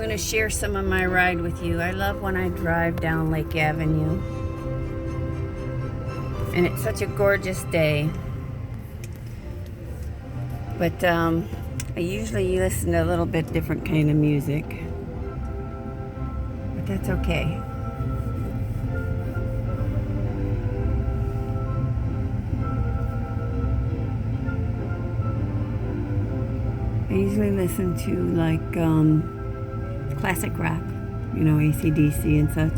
going to share some of my ride with you. I love when I drive down Lake Avenue. And it's such a gorgeous day. But I usually listen to a little bit different kind of music. But that's okay. I usually listen to like classic rock, you know, AC/DC and such.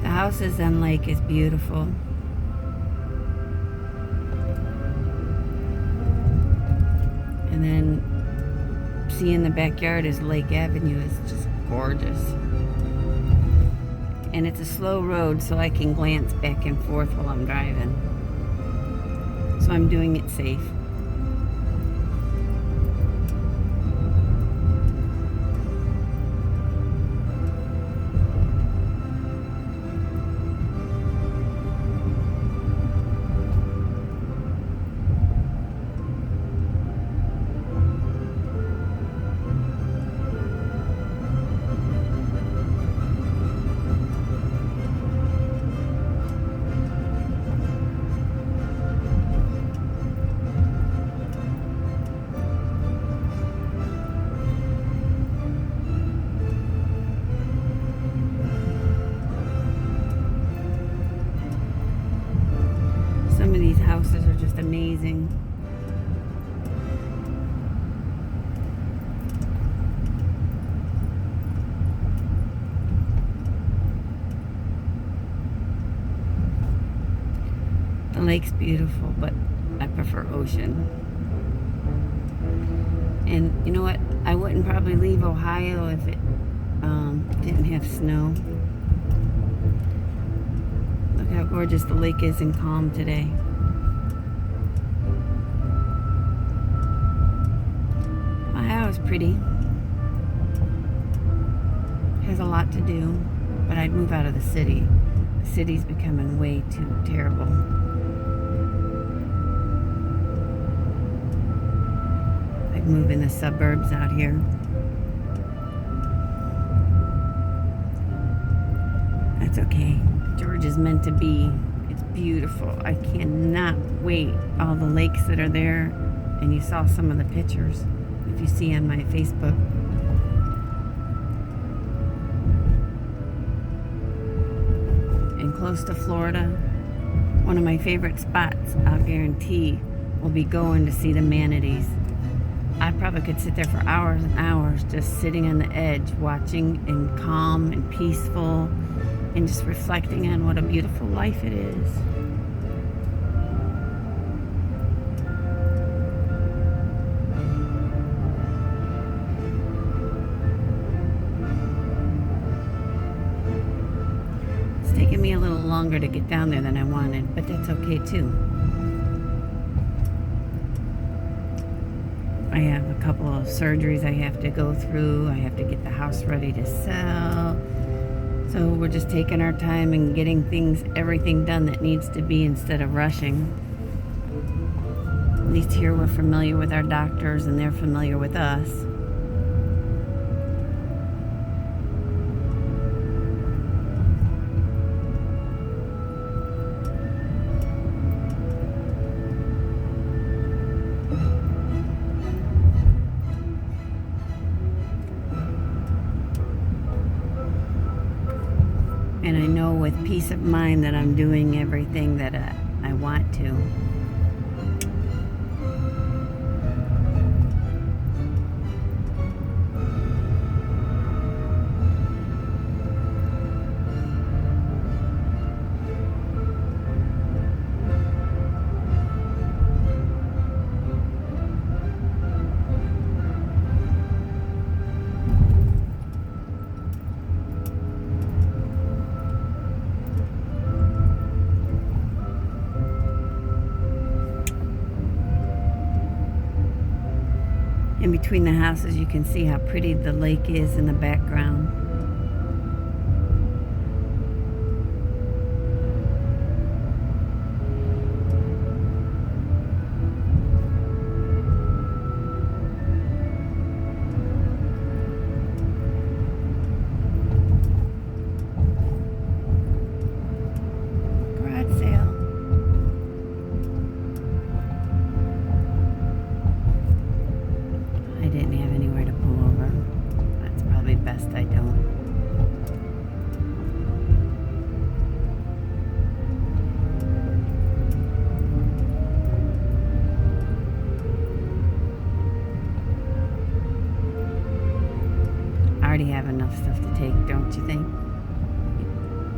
The houses on lake is beautiful. And then seeing the backyard is Lake Avenue is just gorgeous. And it's a slow road, so I can glance back and forth while I'm driving. So I'm doing it safe. Some of these houses are just amazing. The lake's beautiful, but I prefer ocean. And you know what? I wouldn't probably leave Ohio if it didn't have snow. Look how gorgeous the lake is and calm today. Ohio is pretty. Has a lot to do, but I'd move out of the city. The city's becoming way too terrible. I'd move in the suburbs out here. That's okay. George is meant to be. It's beautiful. I cannot wait. All the lakes that are there, and you saw some of the pictures if you see on my Facebook. And close to Florida, one of my favorite spots, I'll guarantee, will be going to see the manatees. I probably could sit there for hours and hours just sitting on the edge, watching and calm and peaceful, and just reflecting on what a beautiful life it is. It's taken me a little longer to get down there than I wanted, but that's okay too. I have a couple of surgeries I have to go through. I have to get the house ready to sell. So we're just taking our time and getting everything done that needs to be instead of rushing. At least here we're familiar with our doctors and they're familiar with us. And I know with peace of mind that I'm doing everything that I want to. In between the houses, you can see how pretty the lake is in the background.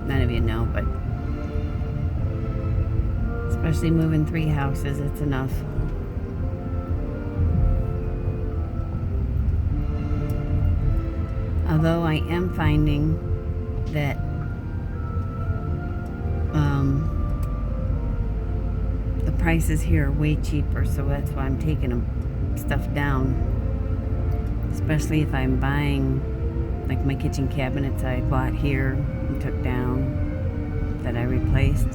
none of you know, but especially moving 3 houses, it's enough. Although I am finding that the prices here are way cheaper, so that's why I'm taking stuff down. Especially if I'm buying, like my kitchen cabinets I bought here and took down that I replaced.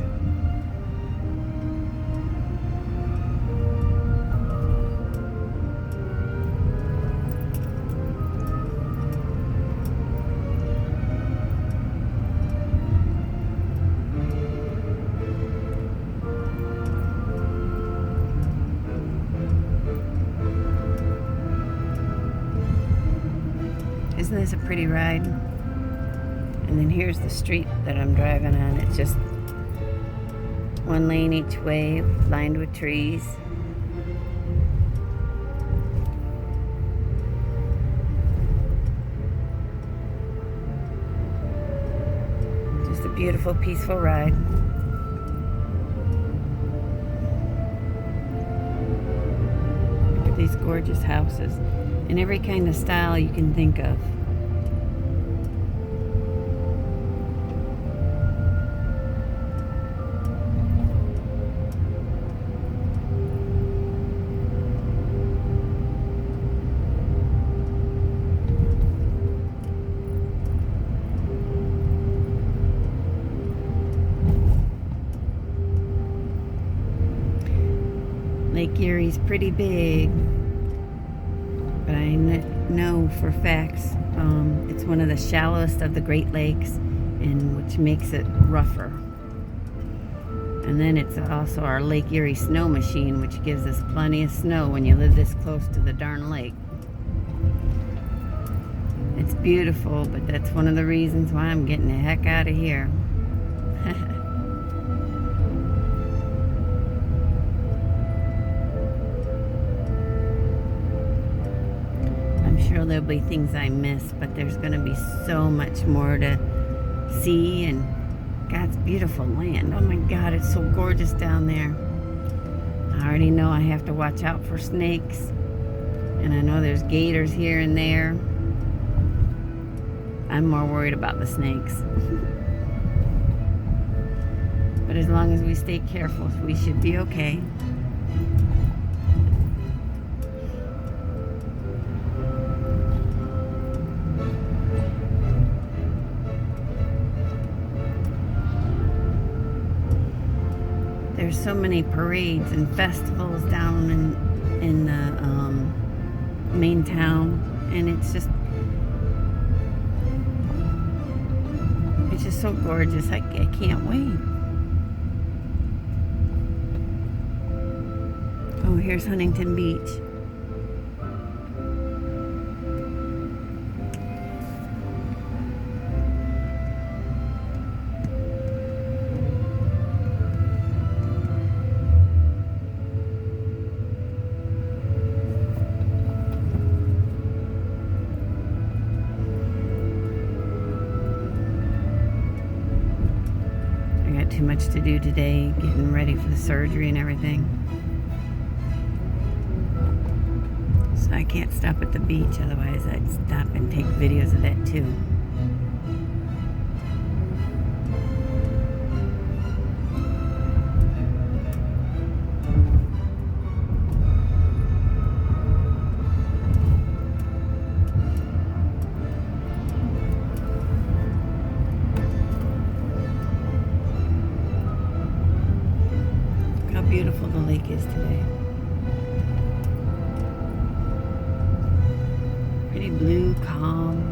Isn't this a pretty ride? And then here's the street that I'm driving on. It's just 1 lane each way, lined with trees. Just a beautiful, peaceful ride. Look at these gorgeous houses in every kind of style you can think of. Lake Erie's pretty big, but I know for facts it's one of the shallowest of the Great Lakes, and which makes it rougher. And then it's also our Lake Erie snow machine, which gives us plenty of snow when you live this close to the darn lake. It's beautiful, but that's one of the reasons why I'm getting the heck out of here. Sure, there'll be things I miss, but there's going to be so much more to see, and God's beautiful land. Oh my God, it's so gorgeous down there. I already know I have to watch out for snakes, and I know there's gators here and there. I'm more worried about the snakes. But as long as we stay careful, we should be okay. There's so many parades and festivals down in the main town, and it's just so gorgeous. I can't wait. Oh, here's Huntington Beach. Too much to do today, getting ready for the surgery and everything. So I can't stop at the beach, otherwise I'd stop and take videos of that too. How beautiful the lake is today. Pretty blue, calm.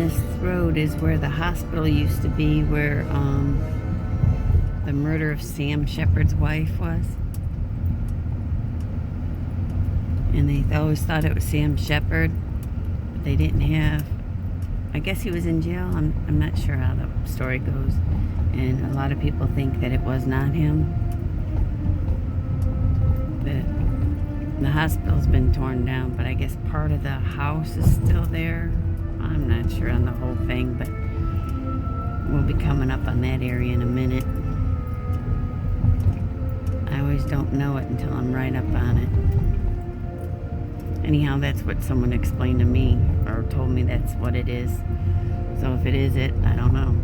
this road is where the hospital used to be, where the murder of Sam Shepard's wife was. And they always thought it was Sam Shepard, but they didn't have, I guess he was in jail. I'm not sure how the story goes. And a lot of people think that it was not him. The hospital's been torn down, but I guess part of the house is still there. I'm not sure on the whole thing, but we'll be coming up on that area in a minute. I always don't know it until I'm right up on it. Anyhow, that's what someone explained to me, or told me that's what it is. So if it is it, I don't know.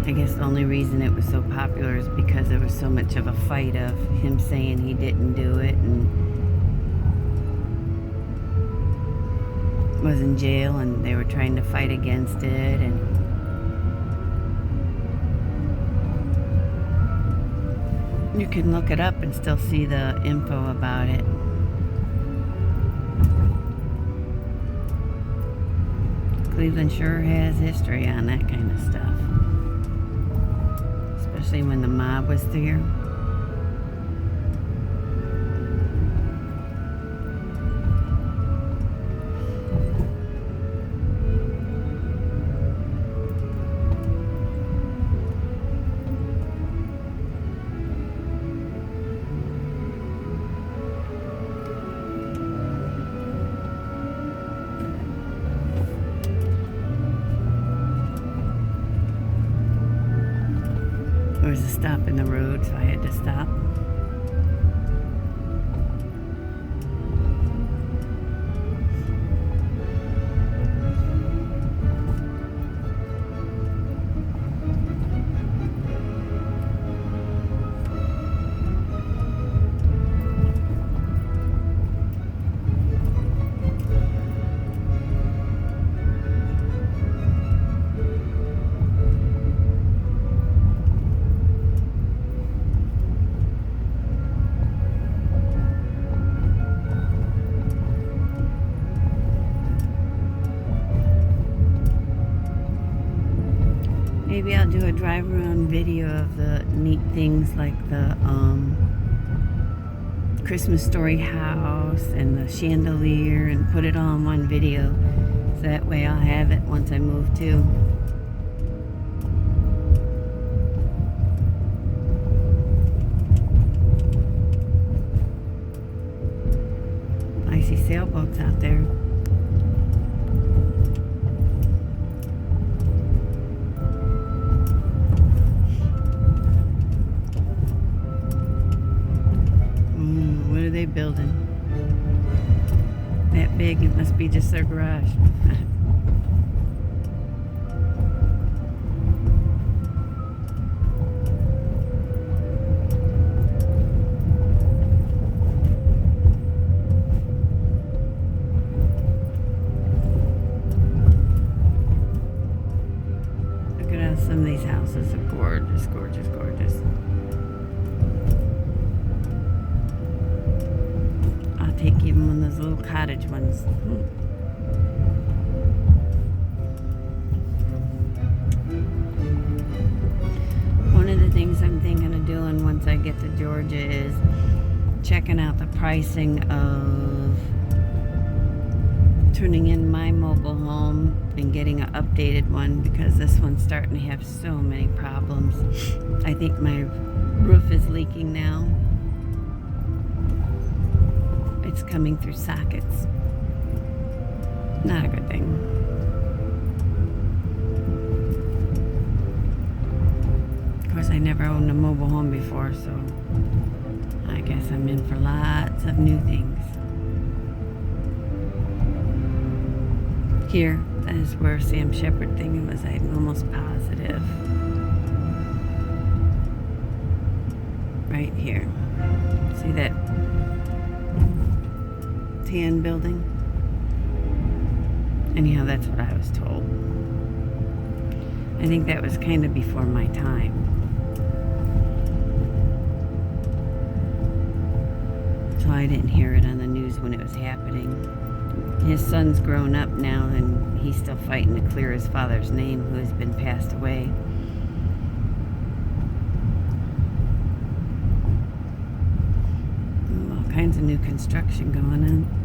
I guess the only reason it was so popular is because there was so much of a fight of him saying he didn't do it and was in jail, and they were trying to fight against it. And you can look it up and still see the info about it. Cleveland sure has history on that kind of stuff. Especially when the mob was there. There was a stop in the road, so I had to stop. Maybe I'll do a drive around video of the neat things like the Christmas story house and the chandelier, and put it all in one video. So that way I'll have it once I move too. I see sailboats out there. What are they building? That big, it must be just their garage. Look at how some of these houses are gorgeous, gorgeous, gorgeous. Take even one of those little cottage ones. One of the things I'm thinking of doing once I get to Georgia is checking out the pricing of turning in my mobile home and getting an updated one, because this one's starting to have so many problems. I think my roof is leaking now. It's coming through sockets. Not a good thing. Of course, I never owned a mobile home before, so I guess I'm in for lots of new things. Here, that is where Sam Shepard thing was. I'm almost positive. Right here. See that tan building? Anyhow, that's what I was told. I think that was kind of before my time. So so I didn't hear it on the news when it was happening. His son's grown up now, and he's still fighting to clear his father's name, who has been passed away. All kinds of new construction going on.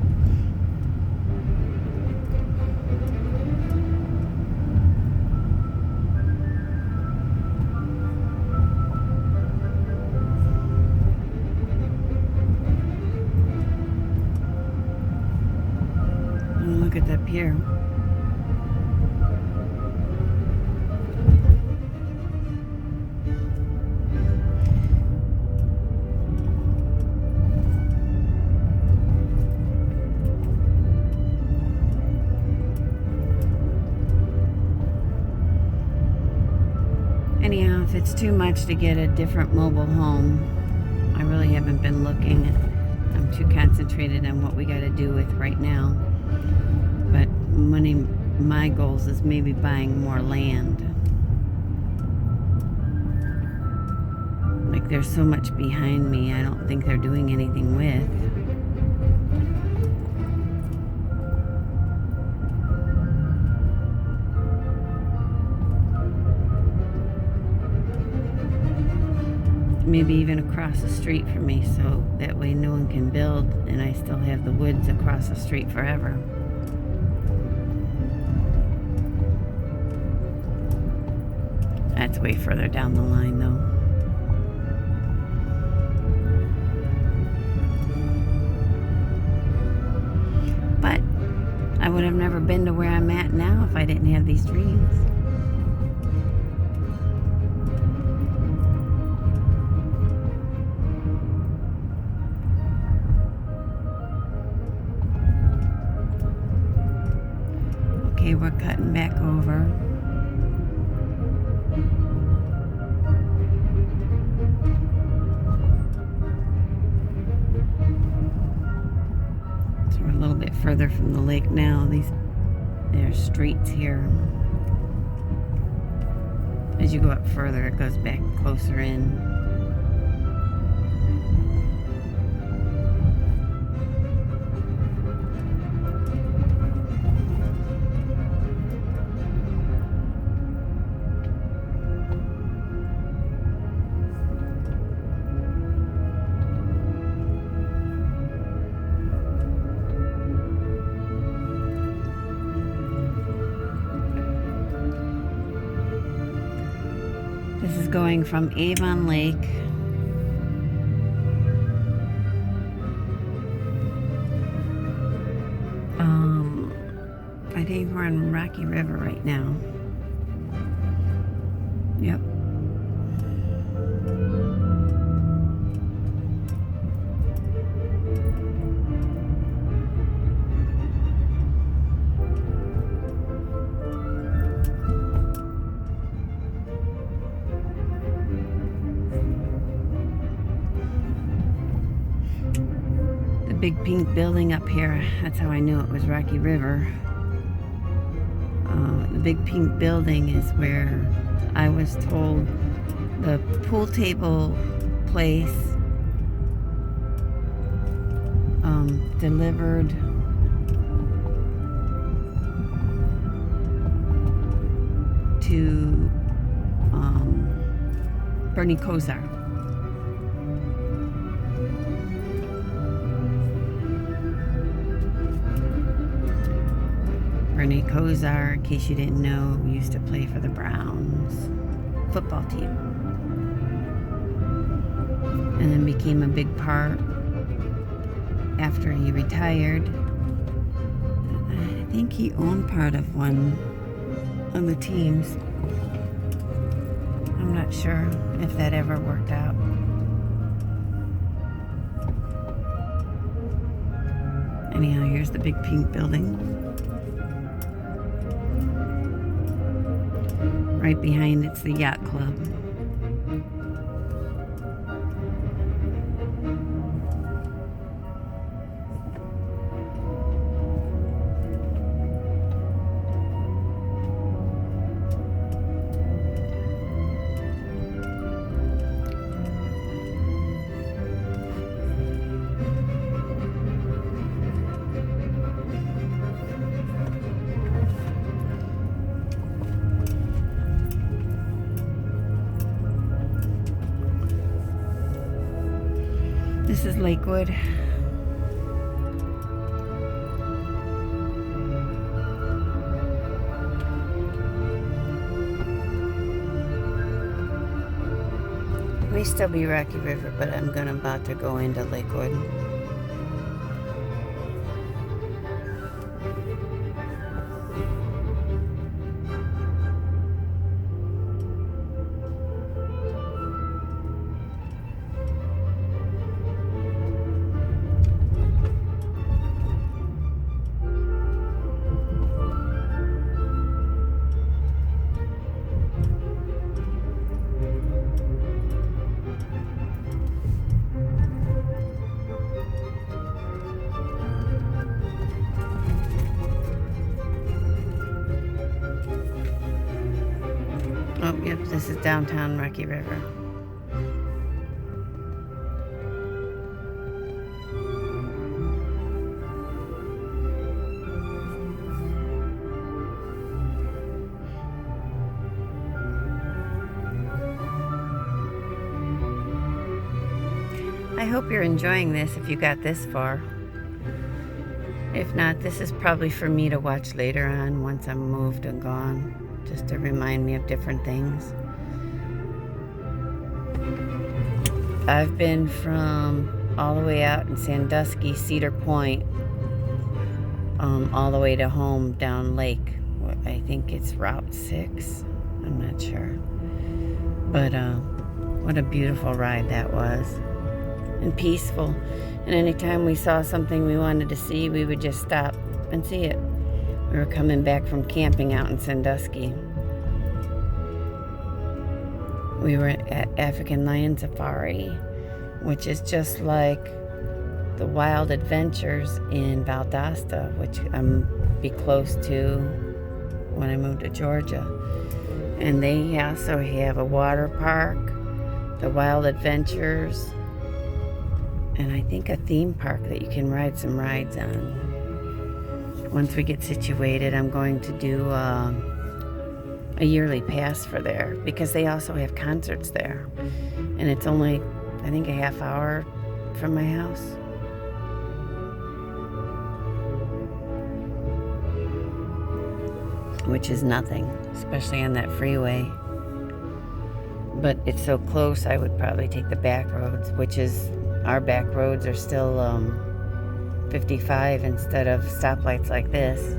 Look at that pier. Anyhow, if it's too much to get a different mobile home, I really haven't been looking. I'm too concentrated on what we got to do with right now. But one of my goals is maybe buying more land. Like, there's so much behind me I don't think they're doing anything with. Maybe even across the street from me, so that way no one can build and I still have the woods across the street forever. That's way further down the line, though. But I would have never been to where I'm at now if I didn't have these dreams. Okay, we're cutting back over. So we're a little bit further from the lake now. There's streets here. As you go up further, it goes back closer in. This is going from Avon Lake I think we're on Rocky River right now. Yep. Big pink building up here. That's how I knew it was Rocky River. The big pink building is where I was told the pool table place delivered to Bernie Kosar. Bernie Kosar, in case you didn't know, used to play for the Browns football team. And then became a big part after he retired. I think he owned part of one of the teams. I'm not sure if that ever worked out. Anyhow, here's the big pink building. Right behind it's the yacht club. This is Lakewood. May still be Rocky River, but I'm about to go into Lakewood. Oh, yep, this is downtown Rocky River. I hope you're enjoying this if you got this far. If not, this is probably for me to watch later on once I'm moved and gone, just to remind me of different things. I've been from all the way out in Sandusky, Cedar Point, all the way to home down Lake. I think it's Route 6. I'm not sure. But what a beautiful ride that was. And peaceful. And anytime we saw something we wanted to see, we would just stop and see it. We were coming back from camping out in Sandusky. We were at African Lion Safari, which is just like the Wild Adventures in Valdosta, which I'm be close to when I moved to Georgia. And they also have a water park, the Wild Adventures, and I think a theme park that you can ride some rides on. Once we get situated, I'm going to do a yearly pass for there, because they also have concerts there. And it's only, I think, a half hour from my house. Which is nothing, especially on that freeway. But it's so close, I would probably take the back roads, which is, our back roads are still 55 instead of stoplights like this.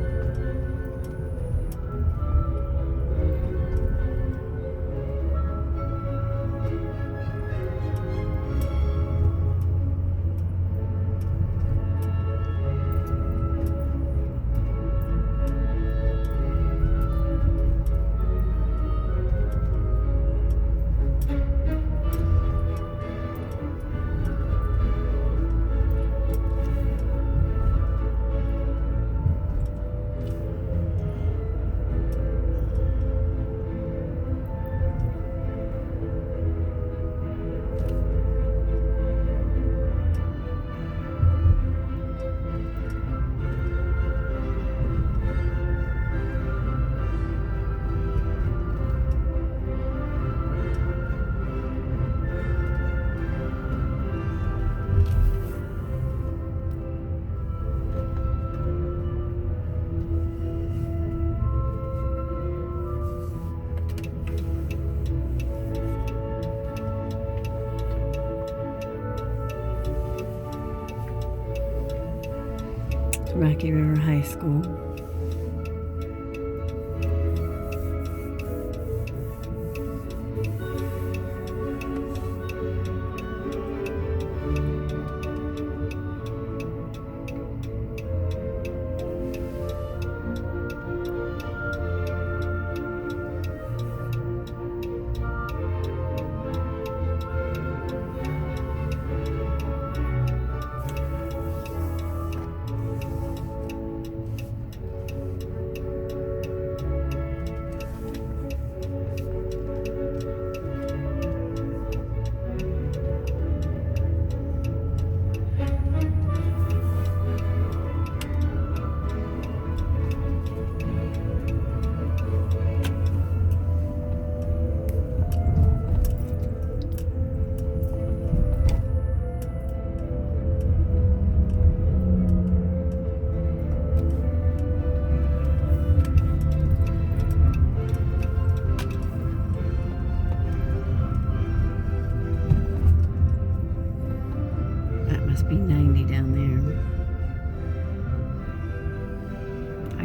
Rocky River High School.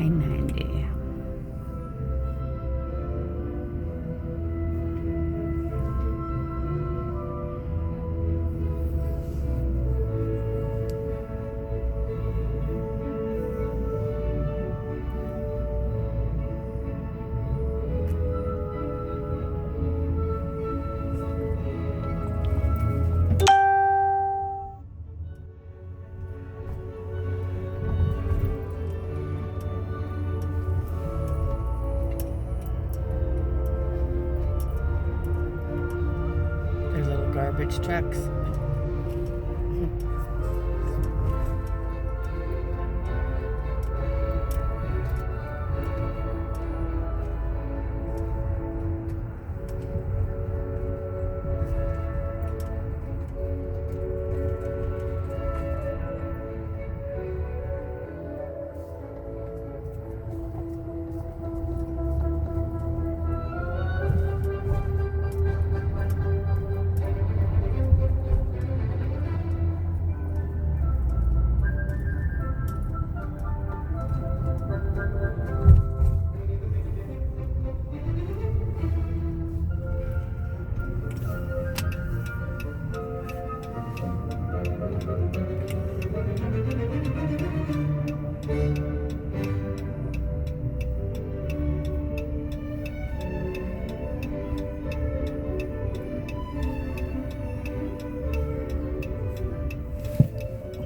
I-90. There's little garbage trucks.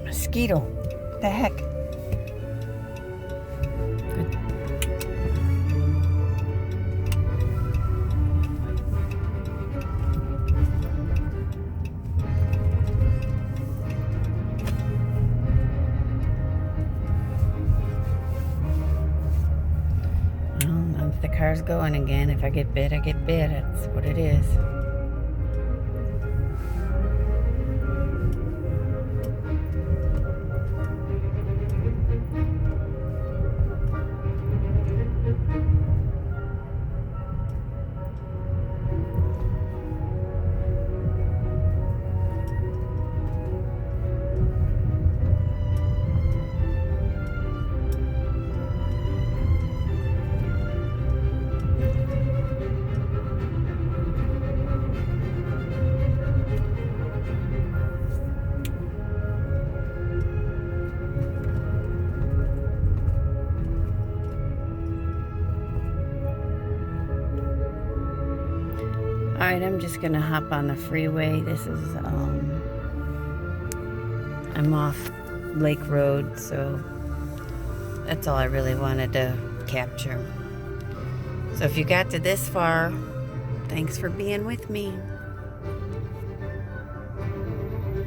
Mosquito. The heck? Well, if the car's going again, if I get bit, I get bit. That's what it is. Alright, I'm just gonna hop on the freeway. This is, I'm off Lake Road, so that's all I really wanted to capture. So if you got to this far, thanks for being with me.